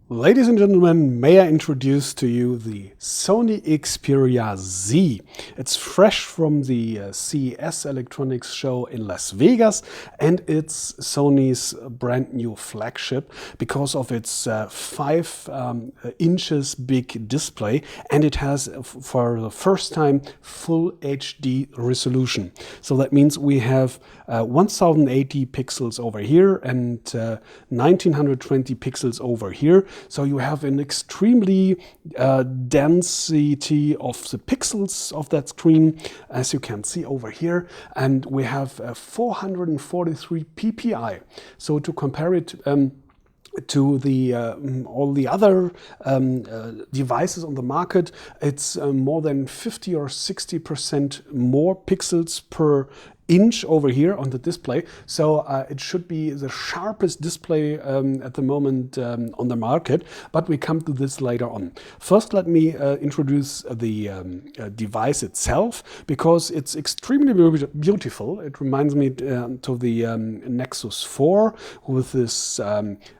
Ladies and gentlemen, may I introduce to you the Sony Xperia Z. It's fresh from the CES Electronics show in Las Vegas, and it's Sony's brand new flagship because of its 5 inches big display, and it has for the first time full HD resolution. So that means we have 1080 pixels over here and 1920 pixels over here. So you have an extremely density of the pixels of that screen, as you can see over here, and we have 443 ppi. So to compare it to the all the other devices on the market, it's more than 50 or 60% more pixels per inch over here on the display. So it should be the sharpest display at the moment on the market, but we come to this later on. First, let me introduce the device itself, because it's extremely beautiful. It reminds me to the Nexus 4 with this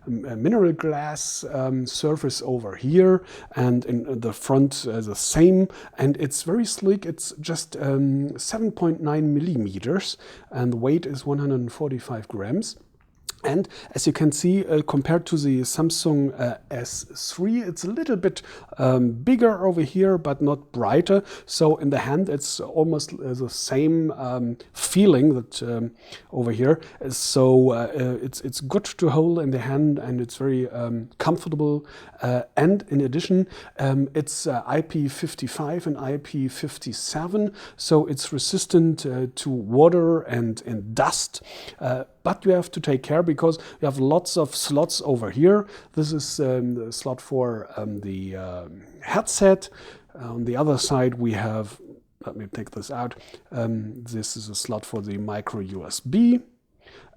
mineral glass surface over here, and in the front the same, and it's very sleek. It's just 7.9 millimeters, and the weight is 145 grams. And as you can see, compared to the Samsung S3, it's a little bit bigger over here, but not brighter. So in the hand, it's almost the same feeling that over here. So it's good to hold in the hand, and it's very comfortable. And in addition, it's IP55 and IP57, so it's resistant to water and dust. But you have to take care because you have lots of slots over here. This is the slot for the headset. On the other side we have, let me take this out, this is a slot for the micro USB.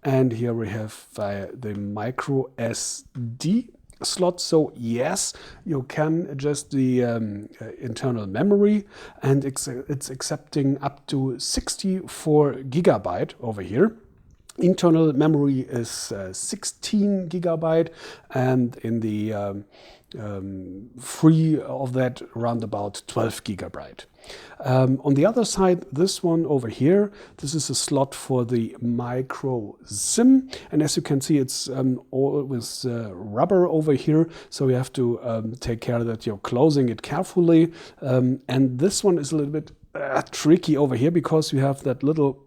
And here we have the micro SD slot. So yes, you can adjust the internal memory, and it's accepting up to 64 gigabyte over here. Internal memory is 16 gigabyte, and in the free of that around about 12 gigabyte. On the other side, this one over here, this is a slot for the micro SIM, and as you can see, it's all with rubber over here, so you have to take care that you're closing it carefully. And this one is a little bit tricky over here because you have that little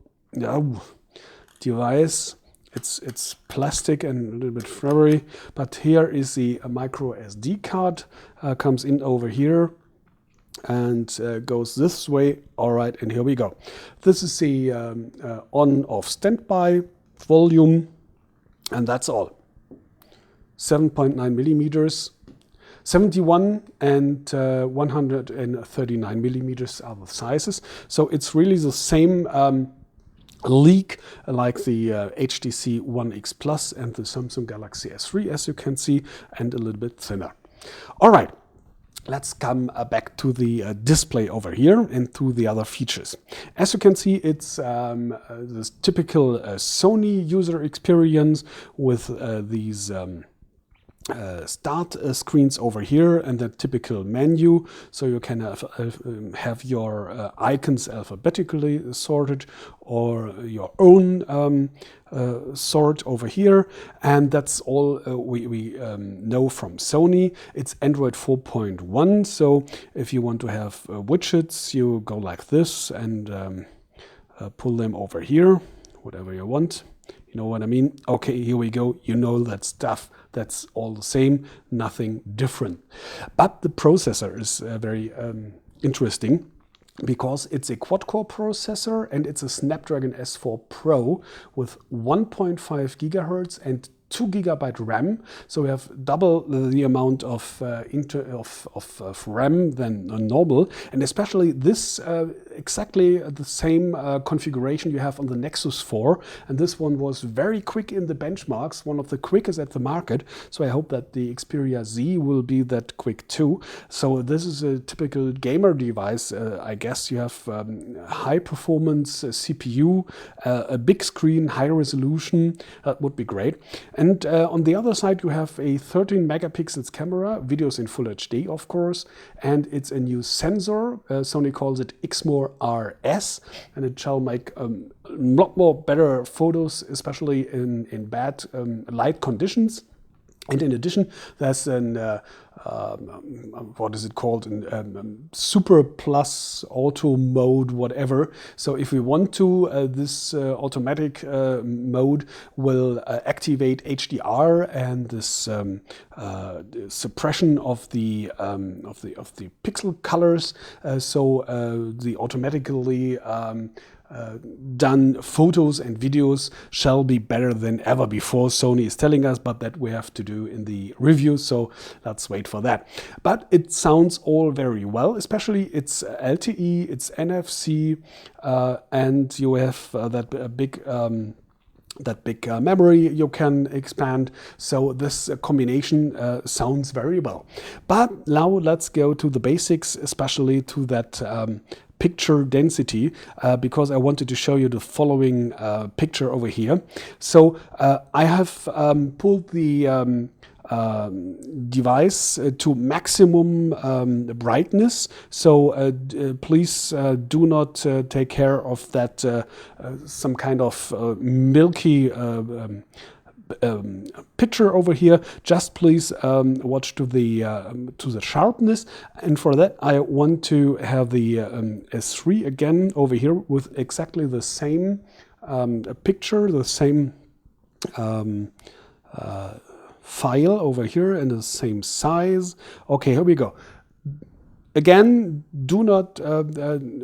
device. It's plastic and a little bit rubbery, but here is the micro SD card, comes in over here and goes this way. All right, and here we go. This is the on-off standby volume, and that's all. 7.9 millimeters. 71 and 139 millimeters are the sizes. So it's really the same leak like the HTC One X Plus and the Samsung Galaxy S3, as you can see, and a little bit thinner. All right, let's come back to the display over here and to the other features. As you can see, it's this typical Sony user experience with these start screens over here and the typical menu, so you can have your icons alphabetically sorted or your own sort over here, and that's all we know from Sony. It's Android 4.1, so if you want to have widgets, you go like this and pull them over here, whatever you want. You know what I mean? Okay, here we go. You know that stuff. That's all the same, nothing different. But the processor is very interesting, because it's a quad-core processor and it's a Snapdragon S4 Pro with 1.5 gigahertz and 2 gigabyte RAM, so we have double the amount of RAM than normal, and especially this exactly the same configuration you have on the Nexus 4, and this one was very quick in the benchmarks, one of the quickest at the market, so I hope that the Xperia Z will be that quick too. So this is a typical gamer device. I guess you have high performance CPU, a big screen, high resolution, that would be great. And on the other side, you have a 13 megapixels camera, videos in Full HD, of course, and it's a new sensor. Sony calls it Exmor RS, and it shall make a lot more better photos, especially in bad light conditions. And in addition, there's an what is it called? Super plus auto mode, whatever. So if we want to, this automatic mode will activate HDR and this suppression of the pixel colors. So the automatically done photos and videos shall be better than ever before. Sony is telling us, but that we have to do in the review, so let's wait for that. But it sounds all very well, especially it's LTE, it's NFC, and you have that big memory you can expand. So this combination sounds very well. But now let's go to the basics, especially to that picture density, because I wanted to show you the following picture over here. So I have pulled the device to maximum brightness. So please do not take care of that some kind of milky picture over here. Just please watch to the sharpness, and for that I want to have the S3 again over here with exactly the same picture, the same file over here and the same size. Okay, here we go. Again, do not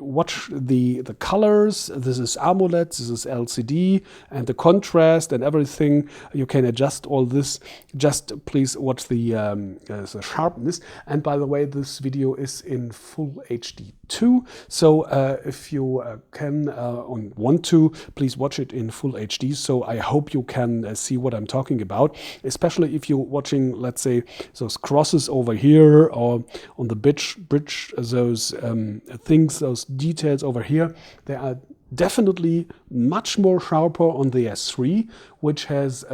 watch the colors. This is AMOLED, this is LCD, and the contrast and everything. You can adjust all this. Just please watch the sharpness. And by the way, this video is in Full HD too. So if you can want to, please watch it in Full HD. So I hope you can see what I'm talking about, especially if you're watching, let's say, those crosses over here or on the bridge, those things, those details over here. They are definitely much more sharper on the S3, which has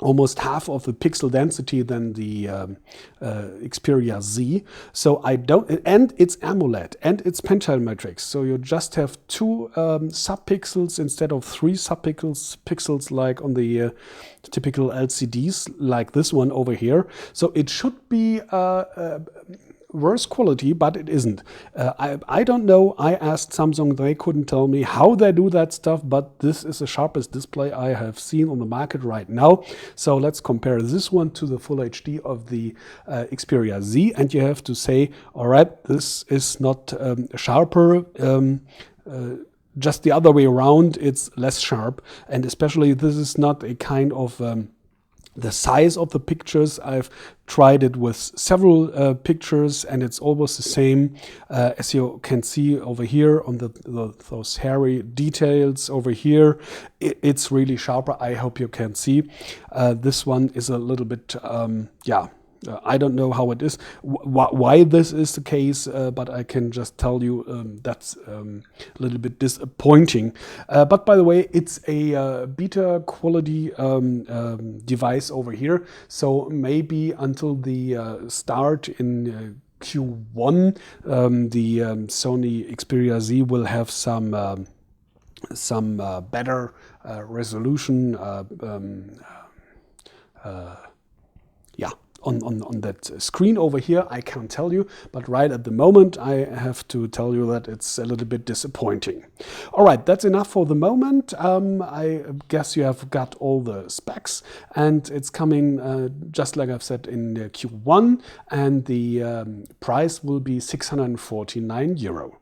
almost half of the pixel density than the Xperia Z. So I don't, and it's AMOLED and it's pixel. So you just have 2 subpixels instead of 3 subpixels like on the typical LCDs like this one over here. So it should be worse quality, but it isn't. I don't know. I asked Samsung, they couldn't tell me how they do that stuff, but this is the sharpest display I have seen on the market right now. So let's compare this one to the Full HD of the Xperia Z, and you have to say, all right, this is not sharper. Just the other way around, it's less sharp, and especially this is not a kind of the size of the pictures. I've tried it with several pictures, and it's almost the same. As you can see over here on those hairy details over here, it's really sharper. I hope you can see. This one is a little bit, yeah. I don't know how it is, why this is the case, but I can just tell you that's a little bit disappointing. But by the way, it's a beta quality device over here. So maybe until the start in Q1, the Sony Xperia Z will have some better resolution. Yeah. On that screen over here, I can't tell you, but right at the moment I have to tell you that it's a little bit disappointing. All right, that's enough for the moment. I guess you have got all the specs, and it's coming just like I've said in Q1, and the price will be €649.